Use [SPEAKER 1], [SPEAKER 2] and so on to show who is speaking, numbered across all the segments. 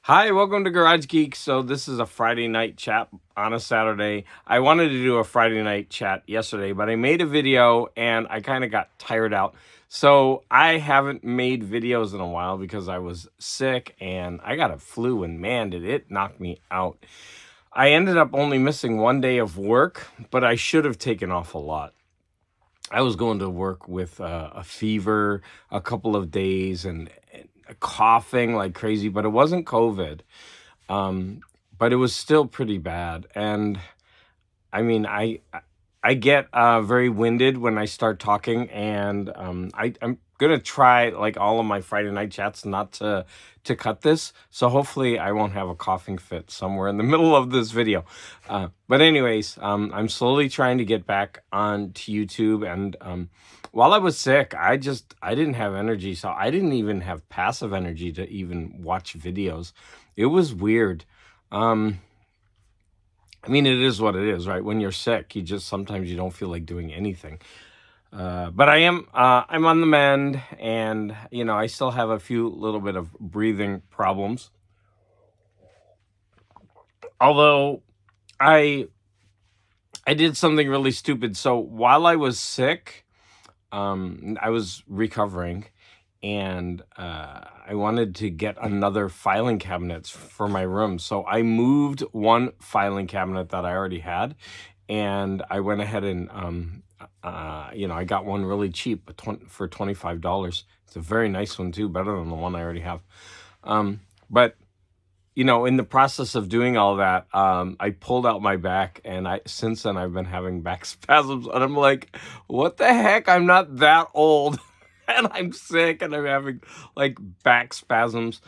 [SPEAKER 1] Hi, welcome to Garage Geek. So this is a Friday night chat on a Saturday. I wanted to do a Friday night chat yesterday, but I made a video and I kind of got tired out. So I haven't made videos in a while because I was sick and I got a flu and man, did it knock me out. I ended up only missing one day of work, but I should have taken off a lot. I was going to work with a fever a couple of days and coughing like crazy, but it wasn't COVID. Um, but it was still pretty bad. And I mean, I get very winded when I start talking, and I'm gonna try like all of my Friday night chats not to cut this. So hopefully I won't have a coughing fit somewhere in the middle of this video. But anyways, I'm slowly trying to get back onto YouTube, and while I was sick, I didn't have energy, so I didn't even have passive energy to even watch videos. It was weird. Um, I mean, it is what it is, right? When you're sick, sometimes you don't feel like doing anything. But I'm on the mend, and I still have a few little bit of breathing problems. Although I I did something really stupid. So while I was sick, I was recovering, and I wanted to get another filing cabinet for my room. So I moved one filing cabinet that I already had, and I went ahead and I got one really cheap for $25. It's a very nice one too, better than the one I already have. But in the process of doing all that, I pulled out my back, and since then I've been having back spasms, and I'm like, what the heck? I'm not that old, and I'm sick, and I'm having like back spasms.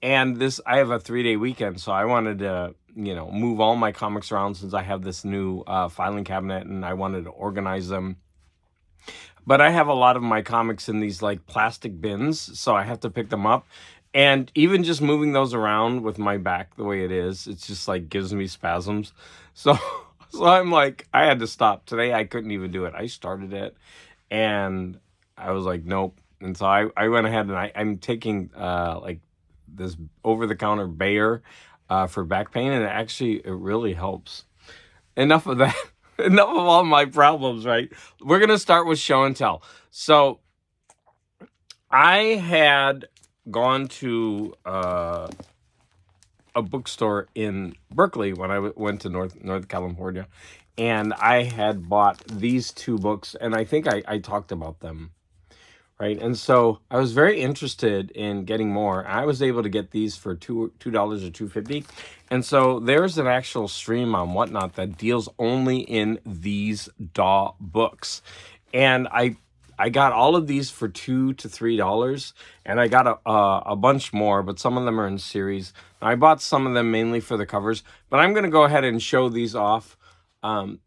[SPEAKER 1] And I have a 3-day weekend, so I wanted to, move all my comics around since I have this new filing cabinet, and I wanted to organize them. But I have a lot of my comics in these like plastic bins, so I have to pick them up. And even just moving those around with my back the way it is, it's just like gives me spasms. So so I'm like, I had to stop. Today I couldn't even do it. I started it and I was like, nope. And so I went ahead and I'm taking like this over-the-counter Bayer for back pain, and it really helps. Enough of that. Enough of all my problems, right? We're gonna start with show and tell. So I had gone to a bookstore in Berkeley when I went to North California, and I had bought these two books, and I think I talked about them, right? And so I was very interested in getting more. I was able to get these for $2 or $2.50, and so there's an actual stream on Whatnot that deals only in these DAW books, and I got all of these for $2 to $3, and I got a bunch more, but some of them are in series. I bought some of them mainly for the covers, but I'm going to go ahead and show these off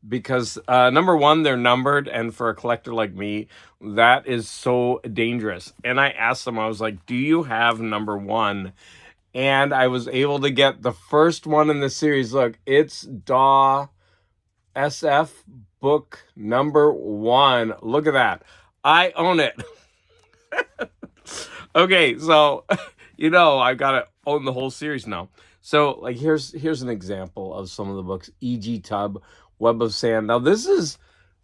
[SPEAKER 1] because number one, they're numbered, and for a collector like me, that is so dangerous. And I asked them, I was like, do you have number one? And I was able to get the first one in the series. Look, it's DAW SF book number one. Look at that. I own it. Okay, so I've got to own the whole series now. So like here's an example of some of the books. E.G. Tubb, Web of Sand. Now this is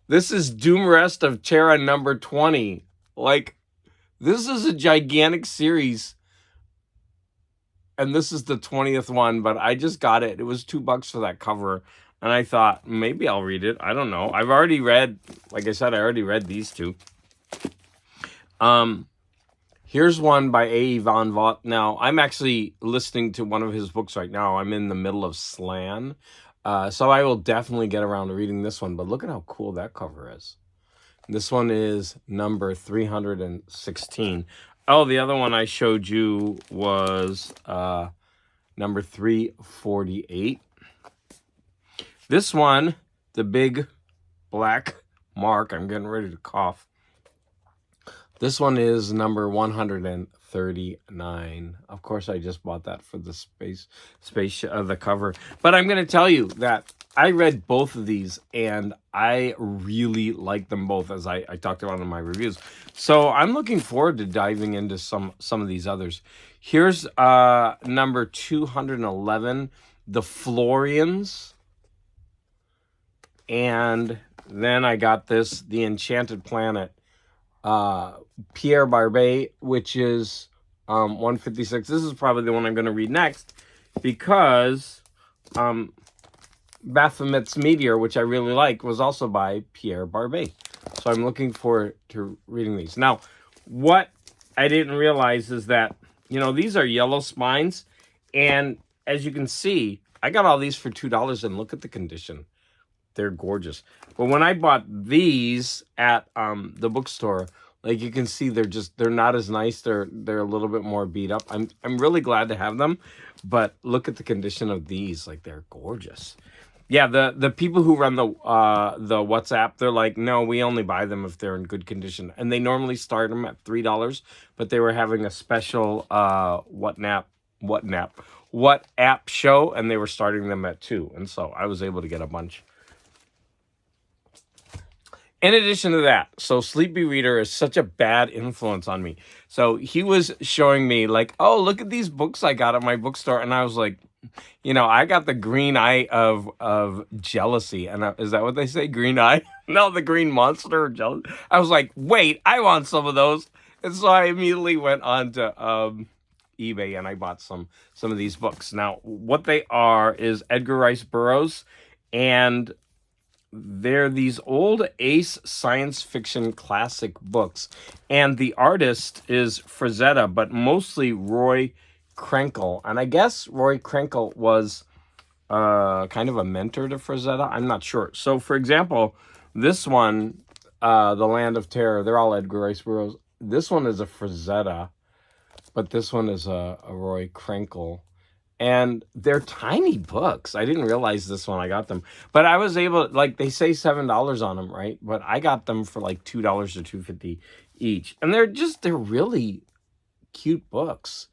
[SPEAKER 1] Doomrest of Terra number 20. Like, this is a gigantic series, and this is the 20th one, but I just got it. It was $2 for that cover, and I thought maybe I'll read it. I don't know. I've already read, like I said, I already read these two. Here's one by A. Van Vogt. Now, I'm actually listening to one of his books right now. I'm in the middle of Slan. So I will definitely get around to reading this one. But look at how cool that cover is. This one is number 316. Oh, the other one I showed you was number 348. This one, the big black mark. I'm getting ready to cough. This one is number 139. Of course, I just bought that for the the cover. But I'm going to tell you that I read both of these and I really like them both, as I talked about in my reviews. So I'm looking forward to diving into some of these others. Here's number 211, The Florians. And then I got this, The Enchanted Planet, Pierre Barbet, which is 156. This is probably the one I'm going to read next, because Baphomet's Meteor, which I really like, was also by Pierre Barbet. So I'm looking forward to reading these. Now, what I didn't realize is that, these are yellow spines, and as you can see, I got all these for $2, and look at the condition. They're gorgeous. But when I bought these at the bookstore, like you can see, they're not as nice. They're a little bit more beat up. I'm really glad to have them, but look at the condition of these. Like, they're gorgeous. Yeah, the people who run the WhatsApp, they're like, no, we only buy them if they're in good condition, and they normally start them at $3, but they were having a special what app show, and they were starting them at $2, and so I was able to get a bunch. In addition to that, so Sleepy Reader is such a bad influence on me. So he was showing me, like, oh, look at these books I got at my bookstore. And I was like, I got the green eye of jealousy. And is that what they say? Green eye? No, the green monster of jealousy. I was like, wait, I want some of those. And so I immediately went on to eBay and I bought some of these books. Now, what they are is Edgar Rice Burroughs, and they're these old ace science fiction classic books. And the artist is Frazetta, but mostly Roy Krenkel. And I guess Roy Krenkel was kind of a mentor to Frazetta. I'm not sure. So, for example, this one, The Land of Terror, they're all Edgar Rice Burroughs. This one is a Frazetta, but this one is a Roy Krenkel. And they're tiny books. I didn't realize this when I got them. But I was able, like, they say $7 on them, right? But I got them for like $2 or $2.50 each. And they're really cute books.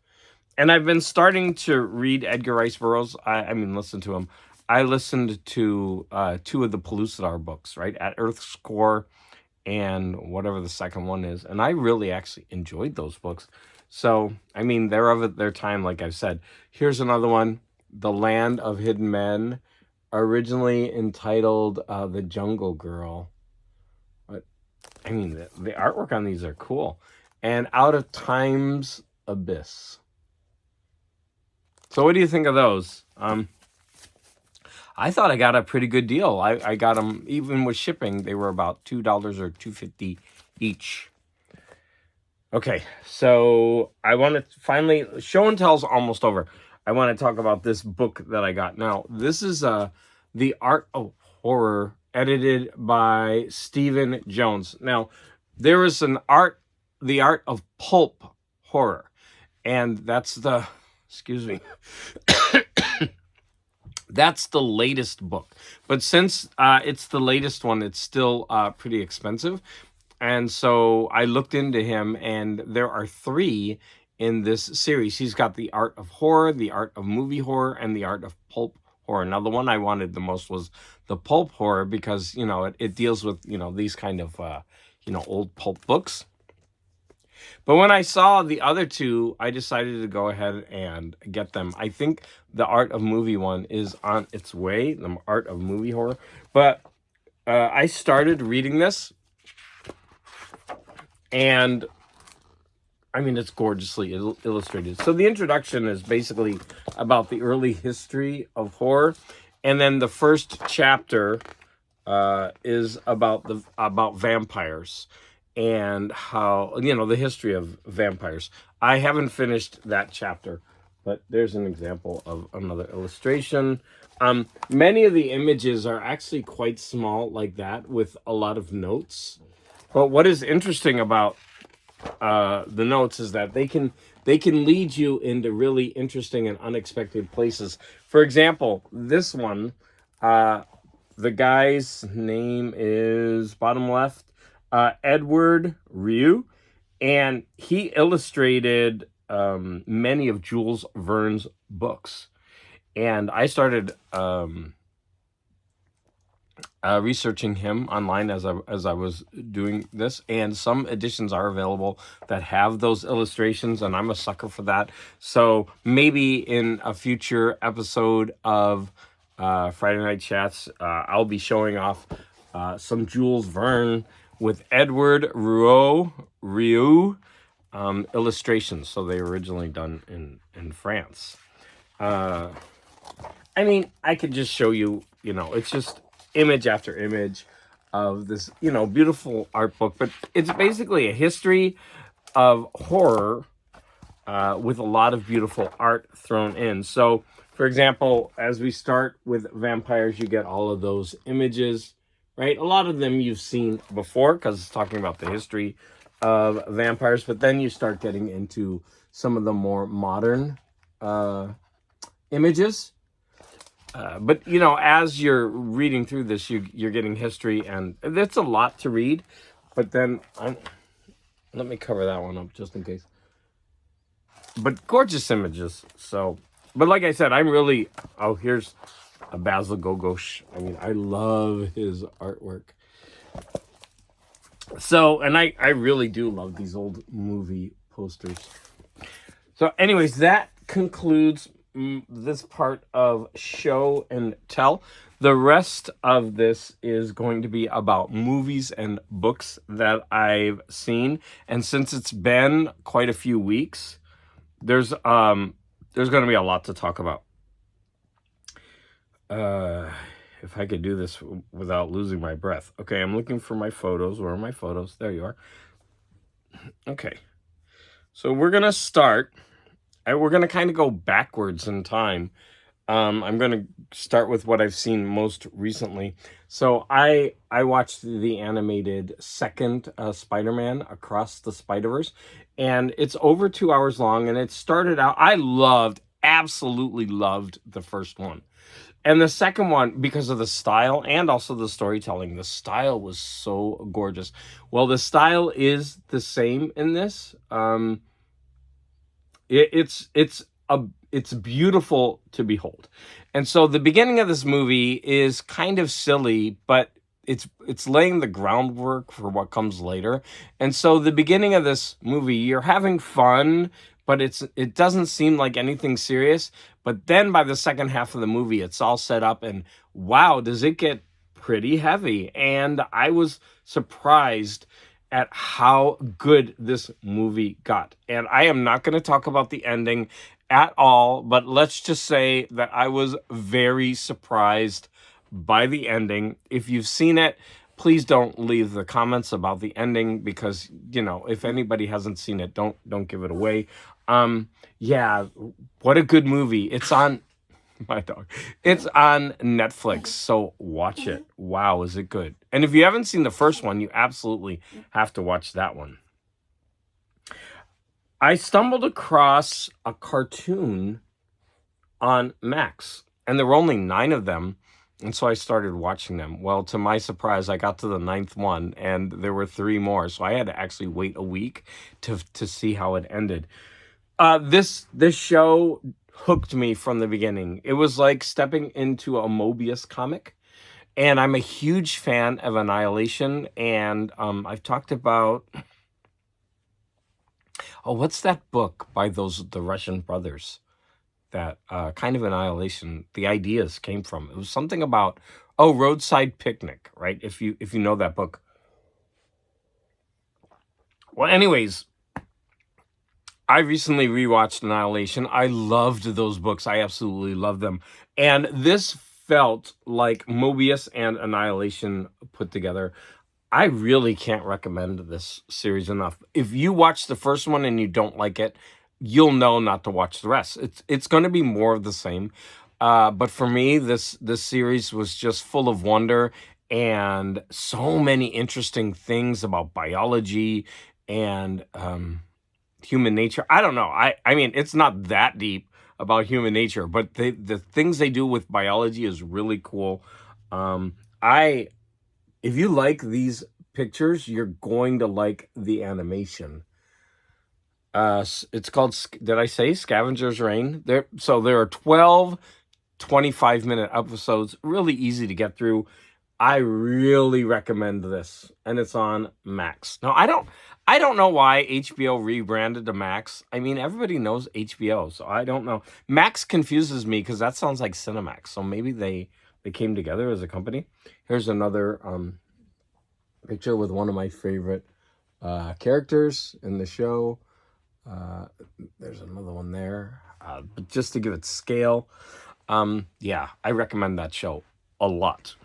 [SPEAKER 1] And I've been starting to read Edgar Rice Burroughs. I mean, listen to him. I listened to 2 of the Pellucidar books, right? At Earth's Core and whatever the second one is. And I really actually enjoyed those books. So, I mean, they're of their time, like I've said. Here's another one, The Land of Hidden Men, originally entitled The Jungle Girl. But, I mean, the artwork on these are cool. And Out of Time's Abyss. So what do you think of those? I thought I got a pretty good deal. I got them, even with shipping, they were about $2 or $2.50 each. Okay, so I want to finally, show and tell's almost over. I want to talk about this book that I got. Now, this is The Art of Horror, edited by Stephen Jones. Now, there is The Art of Pulp Horror, and that's the, excuse me, that's the latest book. But since it's the latest one, it's still pretty expensive. And so I looked into him, and there are 3 in this series. He's got The Art of Horror, The Art of Movie Horror, and The Art of Pulp Horror. Now, the one I wanted the most was the Pulp Horror, because, it deals with, these kind of, old pulp books. But when I saw the other 2, I decided to go ahead and get them. I think the Art of Movie one is on its way, the Art of Movie Horror. But I started reading this, and I mean, it's gorgeously illustrated. So the introduction is basically about the early history of horror, and then the first chapter is about vampires and how, the history of vampires. I haven't finished that chapter, but there's an example of another illustration. Many of the images are actually quite small, like that, with a lot of notes. But what is interesting about the notes is that they can lead you into really interesting and unexpected places. For example, this one, the guy's name is, bottom left, Edward Ryu, And he illustrated many of Jules Verne's books. And I started researching him online as I was doing this, and some editions are available that have those illustrations, and I'm a sucker for that. So maybe in a future episode of Friday Night Chats, I'll be showing off some Jules Verne with Edward Rieu illustrations. So they were originally done in France. I mean, I could just show you, it's just image after image of this, beautiful art book, but it's basically a history of horror with a lot of beautiful art thrown in. So, for example, as we start with vampires, you get all of those images, right? A lot of them you've seen before because it's talking about the history of vampires, but then you start getting into some of the more modern images. But as you're reading through this, you're getting history, and that's a lot to read. But then let me cover that one up just in case. But gorgeous images. So, but like I said, I'm really. Oh, here's a Basil Gogos. I mean, I love his artwork. So, and I really do love these old movie posters. So, anyways, that concludes this part of show and tell. The rest of this is going to be about movies and books that I've seen. And since it's been quite a few weeks, there's going to be a lot to talk about. If I could do this without losing my breath. Okay, I'm looking for my photos. Where are my photos? There you are. Okay. So we're going to start. We're going to kind of go backwards in time. I'm going to start with what I've seen most recently. So I watched the animated second Spider-Man Across the Spider-Verse, and it's over 2 hours long, and it started out, absolutely loved the first one. And the second one, because of the style and also the storytelling, the style was so gorgeous. Well, the style is the same in this. It's beautiful to behold. And so the beginning of this movie is kind of silly, but it's laying the groundwork for what comes later. And so the beginning of this movie, you're having fun, but it doesn't seem like anything serious. But then by the second half of the movie, it's all set up, and wow, does it get pretty heavy. And I was surprised at how good this movie got. And I am not going to talk about the ending at all, but let's just say that I was very surprised by the ending. If you've seen it, please don't leave the comments about the ending, because if anybody hasn't seen it, don't give it away. Yeah, what a good movie. It's on my dog. It's on Netflix, so watch it. Wow, is it good? And if you haven't seen the first one, you absolutely have to watch that one. I stumbled across a cartoon on Max, and there were only 9 of them, and so I started watching them. Well, to my surprise, I got to the 9th one, and there were 3 more, so I had to actually wait a week to see how it ended. This show hooked me from the beginning. It was like stepping into a Mobius comic, and I'm a huge fan of Annihilation, and I've talked about... Oh, what's that book by the Russian brothers that kind of Annihilation, the ideas came from? It was something about, Roadside Picnic, right? If you know that book. Well, anyways, I recently rewatched Annihilation. I loved those books. I absolutely loved them. And this felt like Mobius and Annihilation put together. I really can't recommend this series enough. If you watch the first one and you don't like it, you'll know not to watch the rest. It's going to be more of the same. But for me, this series was just full of wonder and so many interesting things about biology and human nature. I don't know. I mean, it's not that deep about human nature, but the things they do with biology is really cool. If you like these pictures, you're going to like the animation. It's called, did I say Scavenger's Reign? There are 12 25-minute episodes, really easy to get through. I really recommend this, and it's on Max. Now, I don't know why HBO rebranded to Max. I mean, everybody knows HBO, so I don't know. Max confuses me because that sounds like Cinemax. So maybe they came together as a company. Here's another picture with one of my favorite characters in the show. There's another one there. But just to give it scale, yeah, I recommend that show a lot.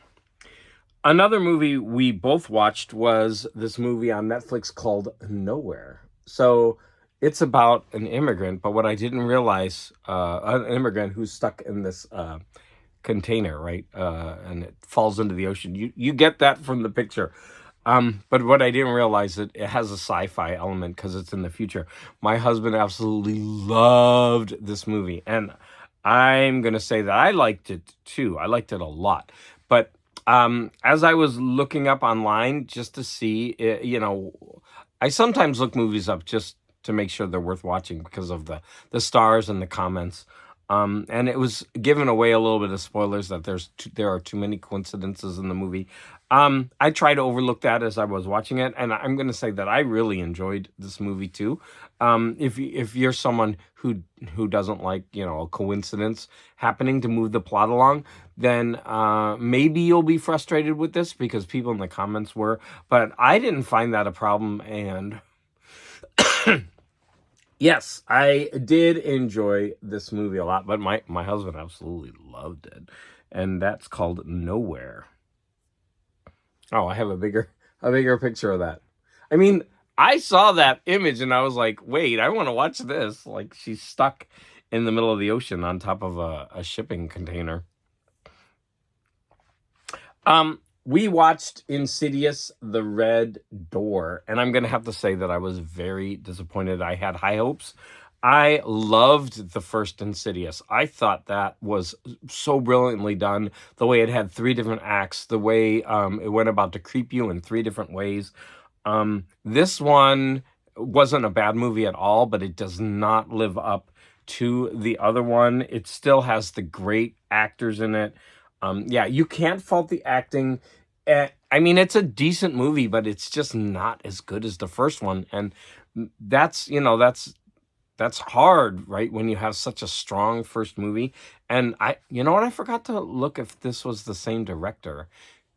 [SPEAKER 1] Another movie we both watched was this movie on Netflix called Nowhere. So it's about an immigrant, but what I didn't realize, an immigrant who's stuck in this container, right? And it falls into the ocean. You get that from the picture. But what I didn't realize, it has a sci-fi element because it's in the future. My husband absolutely loved this movie, and I'm gonna say that I liked it too. I liked it a lot. But as I was looking up online just to see, I sometimes look movies up just to make sure they're worth watching because of the stars and the comments. And it was giving away a little bit of spoilers that there are too many coincidences in the movie. I try to overlook that as I was watching it, and I'm going to say that I really enjoyed this movie too. If you're someone who doesn't like a coincidence happening to move the plot along, then maybe you'll be frustrated with this because people in the comments were. But I didn't find that a problem, and yes, I did enjoy this movie a lot, but my husband absolutely loved it. And that's called Nowhere. Oh, I have a bigger picture of that. I mean, I saw that image and I was like, wait, I want to watch this. Like, she's stuck in the middle of the ocean on top of a shipping container. We watched Insidious: The Red Door, and I'm going to have to say that I was very disappointed. I had high hopes. I loved the first Insidious. I thought that was so brilliantly done. The way it had 3 different acts, the way it went about to creep you in 3 different ways. This one wasn't a bad movie at all, but it does not live up to the other one. It still has the great actors in it. Yeah, you can't fault the acting. I mean, it's a decent movie, but it's just not as good as the first one. And that's hard, right? When you have such a strong first movie. And I forgot to look if this was the same director,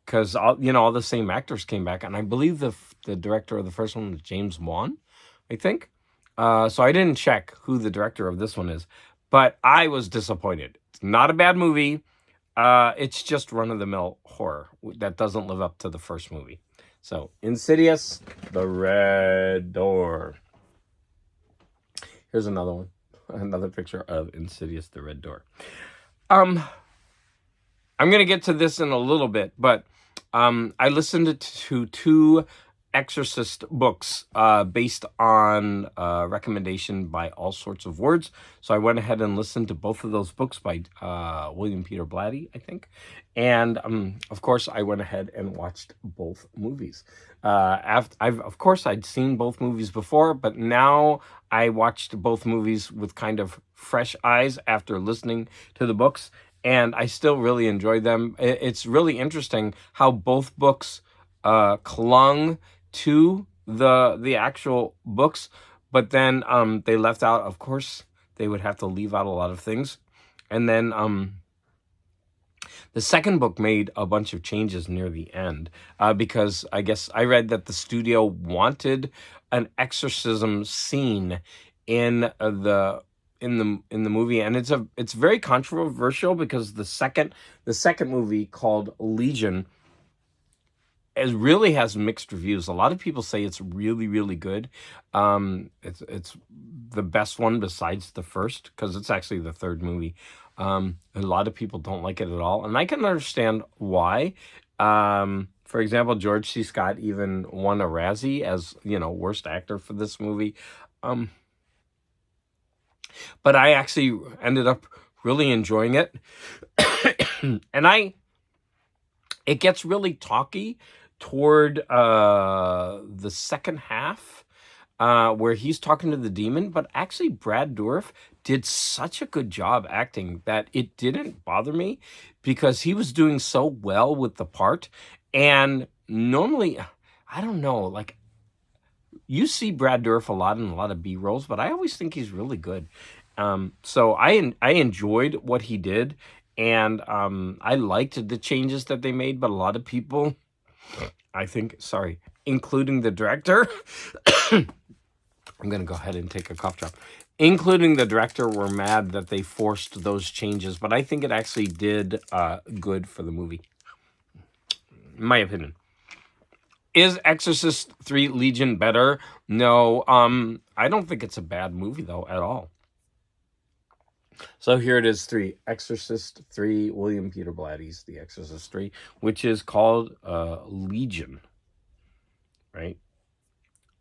[SPEAKER 1] because all the same actors came back, and I believe the director of the first one was James Wan, I think. So I didn't check who the director of this one is, but I was disappointed. It's not a bad movie. It's just run-of-the-mill horror that doesn't live up to the first movie. So, Insidious: The Red Door. Here's another one. Another picture of Insidious: The Red Door. I'm going to get to this in a little bit, but I listened to 2 Exorcist books based on recommendation by All Sorts of Words. So I went ahead and listened to both of those books by William Peter Blatty, I think. And of course, I went ahead and watched both movies. I'd seen both movies before, but now I watched both movies with kind of fresh eyes after listening to the books, and I still really enjoyed them. It's really interesting how both books clung to the actual books, but then they left out, of course, they would have to leave out a lot of things. And then the second book made a bunch of changes near the end because I guess I read that the studio wanted an exorcism scene in the movie, and it's very controversial because the second movie, called Legion, it really has mixed reviews. A lot of people say it's really, really good. It's the best one besides the first, because it's actually the third movie. A lot of people don't like it at all, and I can understand why. For example, George C. Scott even won a Razzie as worst actor for this movie. But I actually ended up really enjoying it, and it gets really talky toward the second half. where he's talking to the demon, but actually Brad Dourif did such a good job acting that it didn't bother me because he was doing so well with the part. And normally, I don't know, like you see Brad Dourif a lot in a lot of B rolls, but I always think he's really good. So I enjoyed what he did, and I liked the changes that they made. But a lot of people, I think, sorry, including the director, I'm gonna go ahead and take a cough drop. Including the director, were mad that they forced those changes, but I think it actually did good for the movie, in my opinion. Is Exorcist 3 Legion better? No, I don't think it's a bad movie though at all. So here it is, 3 Exorcist 3, William Peter Blatty's The Exorcist 3, which is called Legion, right?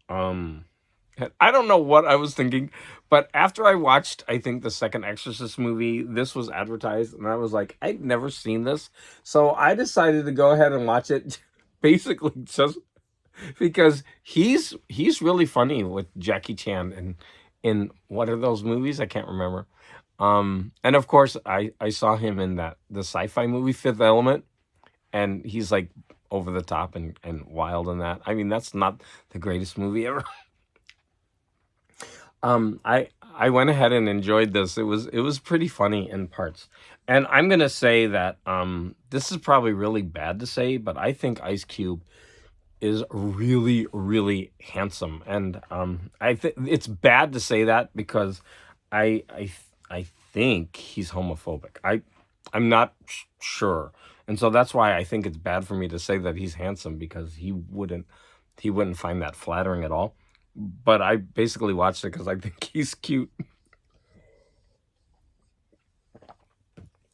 [SPEAKER 1] I don't know what I was thinking, but after I watched, I think, the second Exorcist movie, this was advertised, and I was like, I'd never seen this. So I decided to go ahead and watch it, basically just because he's really funny with Jackie Chan and in what are those movies? I can't remember. And of course, I saw him in the sci-fi movie Fifth Element, and he's like over the top and wild in that. I mean, that's not the greatest movie ever. I went ahead and enjoyed this. It was pretty funny in parts. And I'm gonna say that this is probably really bad to say, but I think Ice Cube is really, really handsome. And I think it's bad to say that because I think he's homophobic. I'm not sure. And so that's why I think it's bad for me to say that he's handsome, because he wouldn't find that flattering at all. But I basically watched it because I think he's cute.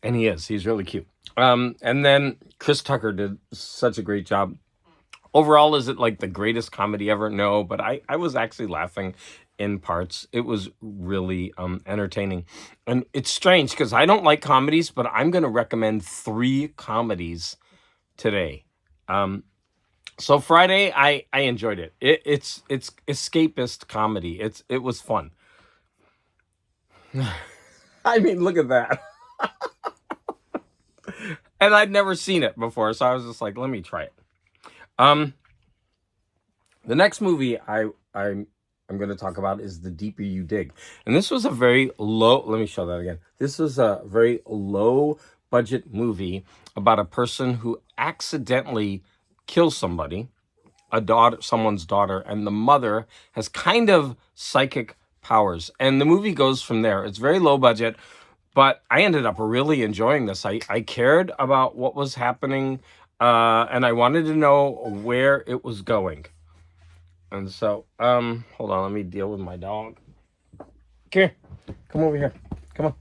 [SPEAKER 1] And he's really cute. And then Chris Tucker did such a great job. Overall, is it like the greatest comedy ever? No, but I was actually laughing in parts. It was really entertaining. And it's strange because I don't like comedies, but I'm going to recommend 3 comedies today. So Friday, I enjoyed it. It's escapist comedy. It was fun. I mean, look at that. And I'd never seen it before, so I was just like, let me try it. The next movie I'm going to talk about is The Deeper You Dig. And this was a very low, let me show that again. This was a very low budget movie about a person who accidentally kills somebody, someone's daughter, and the mother has kind of psychic powers. And the movie goes from there. It's very low budget, but I ended up really enjoying this. I cared about what was happening, and I wanted to know where it was going. And so, hold on, let me deal with my dog. Here, come over here. Come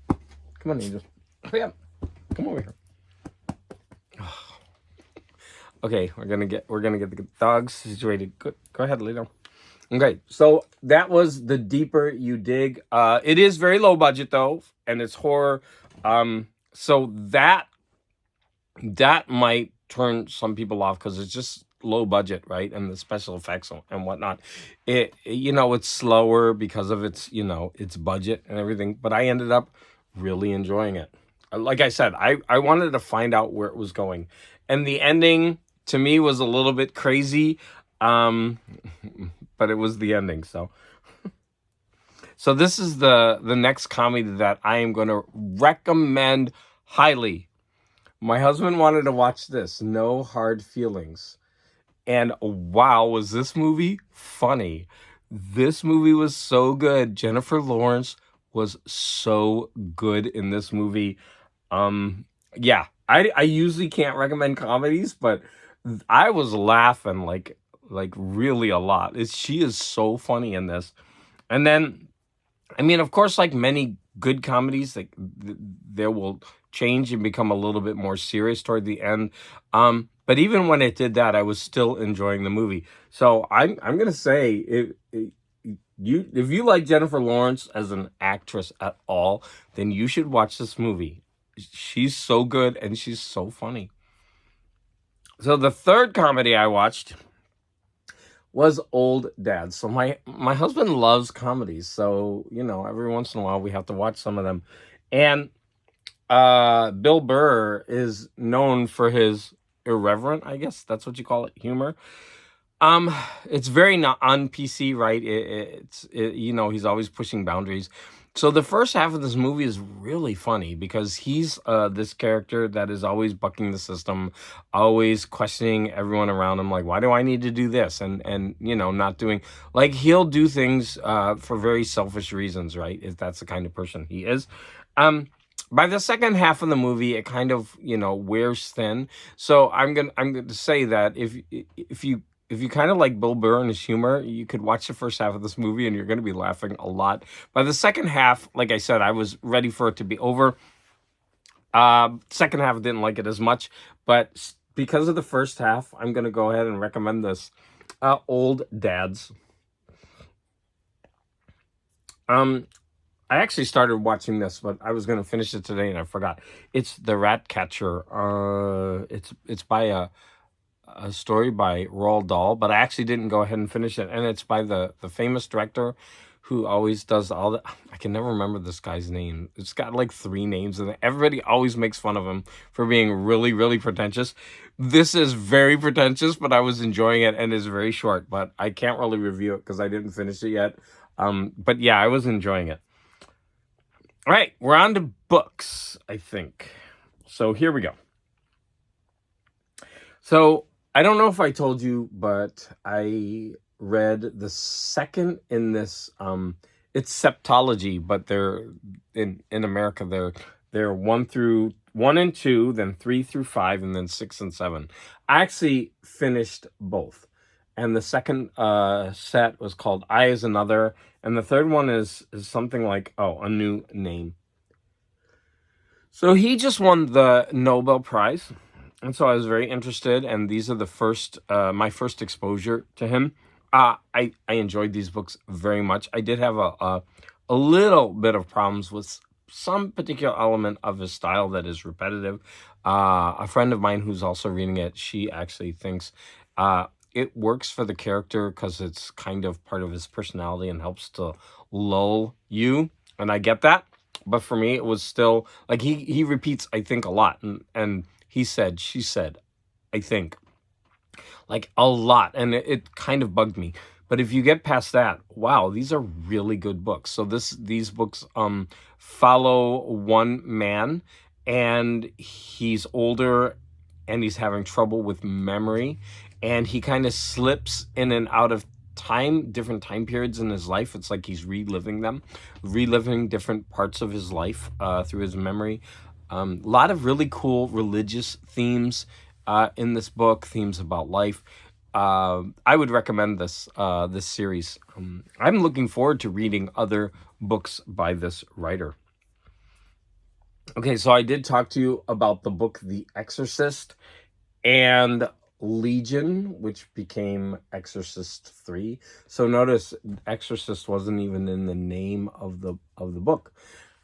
[SPEAKER 1] on, Angel. Hurry up. Come over here. Okay, we're gonna get the dogs situated. Go ahead, lay down. Okay, so that was The Deeper You Dig. It is very low budget though, and it's horror. So that might turn some people off because it's just low budget, right? And the special effects and whatnot. It's slower because of its budget and everything. But I ended up really enjoying it. Like I said, I wanted to find out where it was going, and the ending to me was a little bit crazy. But it was the ending. So this is the next comedy that I am going to recommend highly. My husband wanted to watch this, No Hard Feelings. And wow, was this movie funny. This movie was so good. Jennifer Lawrence was so good in this movie. Yeah, I usually can't recommend comedies, but I was laughing like really a lot. She is so funny in this. And then, I mean, of course, like many good comedies, like there will change and become a little bit more serious toward the end. But even when it did that, I was still enjoying the movie. So I'm gonna say, if you like Jennifer Lawrence as an actress at all, then you should watch this movie. She's so good and she's so funny. So the third comedy I watched was Old Dads. So my husband loves comedies, so every once in a while we have to watch some of them. And Bill Burr is known for his irreverent, I guess that's what you call it, humor. Um, it's very not on PC, right? He's always pushing boundaries. So the first half of this movie is really funny because he's this character that is always bucking the system, always questioning everyone around him, like, why do I need to do this? And not doing, like, he'll do things for very selfish reasons, right? If that's the kind of person he is. Um, by the second half of the movie, it kind of, wears thin. So I'm gonna say that if you kind of like Bill Burr and his humor, you could watch the first half of this movie and you're going to be laughing a lot. By the second half, like I said, I was ready for it to be over. Second half, I didn't like it as much, but because of the first half, I'm going to go ahead and recommend this. Old Dads. I actually started watching this, but I was going to finish it today and I forgot. It's The Rat Catcher. It's by a story by Roald Dahl, but I actually didn't go ahead and finish it. And it's by the famous director who always does all the. I can never remember this guy's name. It's got like 3 names, and everybody always makes fun of him for being really, really pretentious. This is very pretentious, but I was enjoying it, and it's very short. But I can't really review it because I didn't finish it yet. But yeah, I was enjoying it. All right, we're on to books, I think. So here we go. So I don't know if I told you, but I read the second in this. It's septology, but they're in America. They're 1 and 2, then 3 through 5, and then 6 and 7. I actually finished both, and the second set was called I Is Another, and the third one is something like A New Name. So he just won the Nobel Prize. And so I was very interested, and these are my first exposure to him. I enjoyed these books very much. I did have a little bit of problems with some particular element of his style that is repetitive. A friend of mine who's also reading it, she actually thinks it works for the character because it's kind of part of his personality and helps to lull you, and I get that. But for me, it was still like he repeats, I think, a lot, and he said, she said, I think, like a lot, and it kind of bugged me. But if you get past that, wow, these are really good books. So these books follow one man, and he's older, and he's having trouble with memory, and he kind of slips in and out of different time periods in his life. It's like he's reliving different parts of his life through his memory. A lot of really cool religious themes in this book, themes about life. I would recommend this series. I'm looking forward to reading other books by this writer. Okay, so I did talk to you about the book The Exorcist and Legion, which became Exorcist 3. So notice Exorcist wasn't even in the name of the book.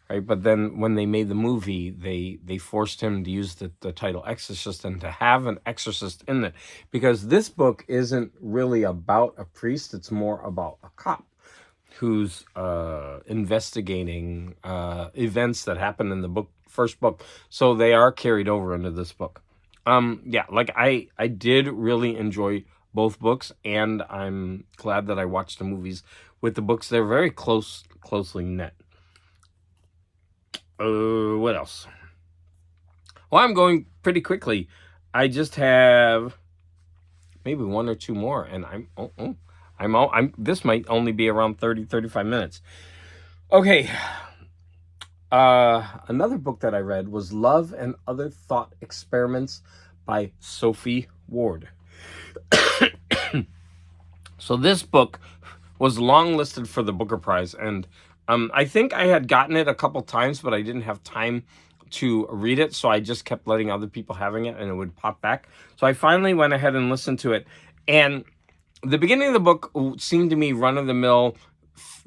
[SPEAKER 1] Right, but then when they made the movie, they forced him to use the title Exorcist and to have an exorcist in it, because this book isn't really about a priest. It's more about a cop who's investigating events that happened in the first book. So they are carried over into this book. Yeah, like I did really enjoy both books, and I'm glad that I watched the movies with the books. They're very closely knit. What else? Well, I'm going pretty quickly. I just have maybe 1 or 2 more, and this might only be around 35 minutes. Okay. Another book that I read was Love and Other Thought Experiments by Sophie Ward. So this book was long listed for the Booker Prize, and I think I had gotten it a couple times, but I didn't have time to read it, so I just kept letting other people having it, and it would pop back. So I finally went ahead and listened to it, and the beginning of the book seemed to me run-of-the-mill,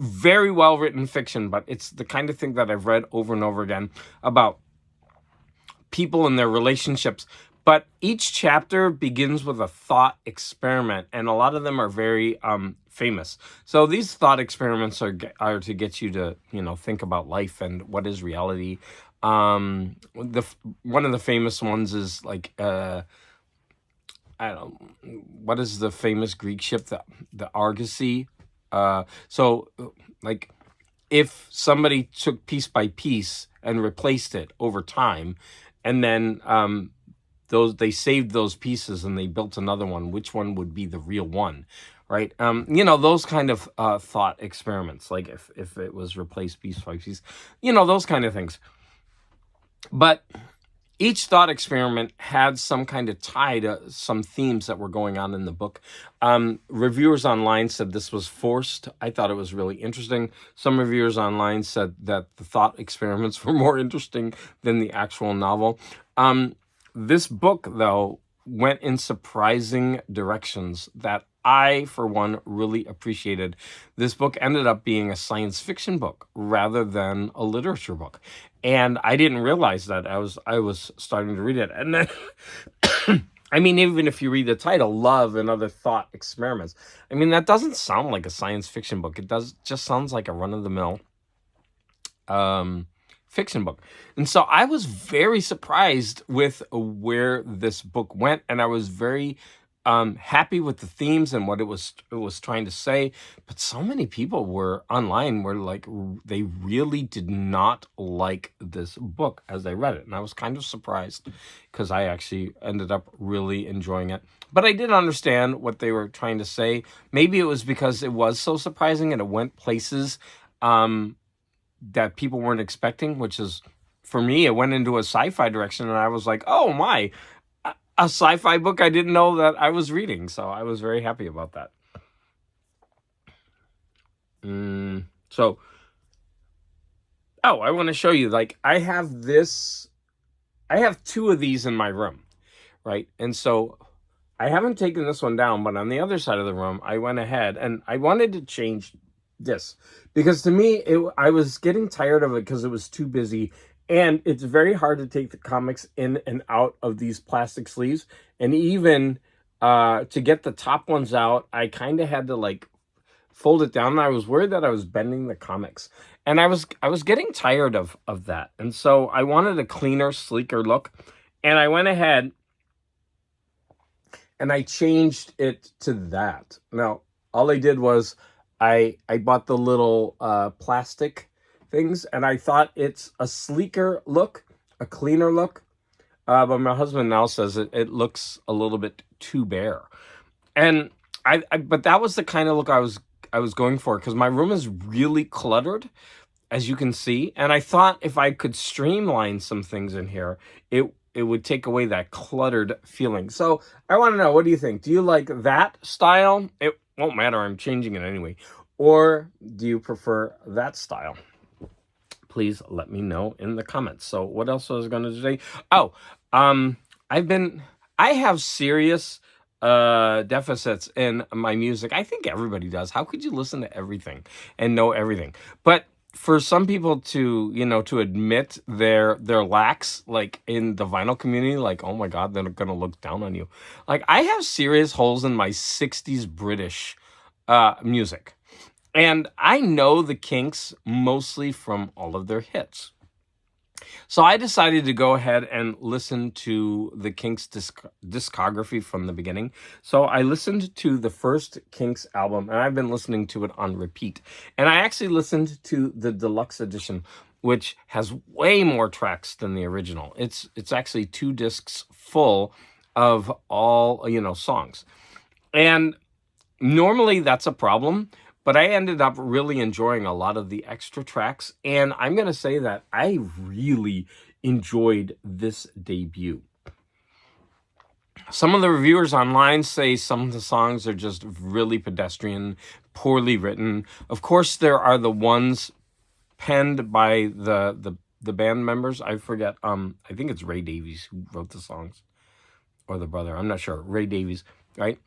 [SPEAKER 1] very well-written fiction, but it's the kind of thing that I've read over and over again about people and their relationships. But each chapter begins with a thought experiment, and a lot of them are very famous. So these thought experiments are to get you to, think about life and what is reality. One of the famous ones is like, I don't, what is the famous Greek ship, the Argosy? So like, if somebody took piece by piece and replaced it over time, and then they saved those pieces and they built another one, which one would be the real one, right? Those kind of thought experiments, like if it was replaced piece by piece, those kind of things. But each thought experiment had some kind of tie to some themes that were going on in the book. Reviewers online said this was forced. I thought it was really interesting. Some reviewers online said that the thought experiments were more interesting than the actual novel. This book, though, went in surprising directions that I, for one, really appreciated. This book ended up being a science fiction book rather than a literature book. And I didn't realize that. I was starting to read it. And then, I mean, even if you read the title, Love and Other Thought Experiments, I mean, that doesn't sound like a science fiction book. It just sounds like a run-of-the-mill fiction book. And so I was very surprised with where this book went, and I was very happy with the themes and what it was trying to say. But so many people were like, they really did not like this book as they read it, and I was kind of surprised because I actually ended up really enjoying it. But I did understand what they were trying to say. Maybe it was because it was so surprising and it went places that people weren't expecting, which is, for me, it went into a sci-fi direction, and I was like, oh my, a sci-fi book I didn't know that I was reading. So I was very happy about that. So, I want to show you, like, I have two of these in my room, right? And so I haven't taken this one down, but on the other side of the room, I went ahead and I wanted to change this because to me, I was getting tired of it because it was too busy. And it's very hard to take the comics in and out of these plastic sleeves. And even to get the top ones out, I kind of had to like fold it down. And I was worried that I was bending the comics. And I was getting tired of that. And so I wanted a cleaner, sleeker look. And I went ahead and I changed it to that. Now, all I did was I bought the little plastic things, and I thought it's a sleeker look, a cleaner look. But my husband now says it looks a little bit too bare. And but that was the kind of look I was going for, because my room is really cluttered, as you can see. And I thought if I could streamline some things in here, it would take away that cluttered feeling. So I want to know, what do you think? Do you like that style? It won't matter, I'm changing it anyway. Or do you prefer that style? Please let me know in the comments. So what else was I going to say? I have serious deficits in my music. I think everybody does. How could you listen to everything and know everything? But for some people to, to admit their lacks, like in the vinyl community, like, oh my God, they're going to look down on you. Like, I have serious holes in my 60s British music. And I know the Kinks mostly from all of their hits. So I decided to go ahead and listen to the Kinks discography from the beginning. So I listened to the first Kinks album, and I've been listening to it on repeat. And I actually listened to the deluxe edition, which has way more tracks than the original. It's actually 2 discs full of all, songs. And normally that's a problem, but I ended up really enjoying a lot of the extra tracks. And I'm going to say that I really enjoyed this debut. Some of the reviewers online say some of the songs are just really pedestrian, poorly written. Of course, there are the ones penned by the band members. I forget. I think it's Ray Davies who wrote the songs, or the brother. I'm not sure. Ray Davies, right?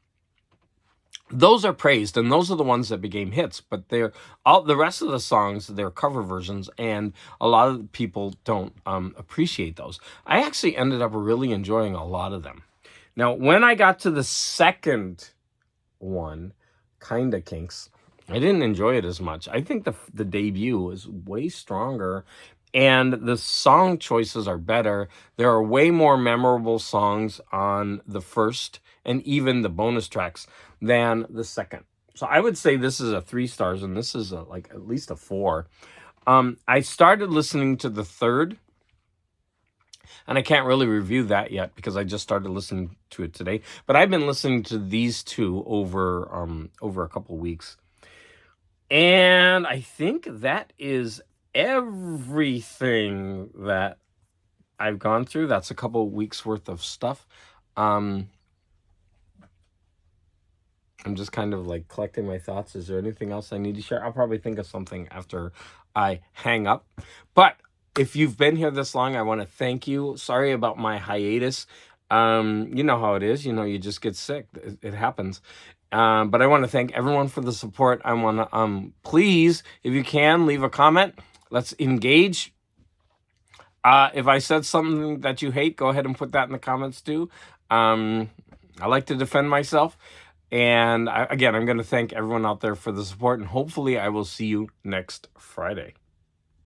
[SPEAKER 1] those are praised, and those are the ones that became hits. But they're all the rest of the songs, they're cover versions, and a lot of people don't appreciate those. I actually ended up really enjoying a lot of them. Now, when I got to the second one, Kinda Kinks, I didn't enjoy it as much. I think the debut is way stronger, and the song choices are better. There are way more memorable songs on the first and even the bonus tracks than the second. So I would say this is a 3 stars, and this is like at least a 4. I started listening to the third, and I can't really review that yet because I just started listening to it today. But I've been listening to these two over a couple weeks, and I think that is everything that I've gone through. That's a couple weeks worth of stuff. I'm just kind of like collecting my thoughts. Is there anything else I need to share? I'll probably think of something after I hang up. But if you've been here this long, I want to thank you. Sorry about my hiatus. You know how it is. You know, you just get sick. It happens. But I want to thank everyone for the support. I want to, please, if you can, leave a comment. Let's engage. If I said something that you hate, go ahead and put that in the comments too. I like to defend myself. And again, I'm going to thank everyone out there for the support, and hopefully I will see you next Friday.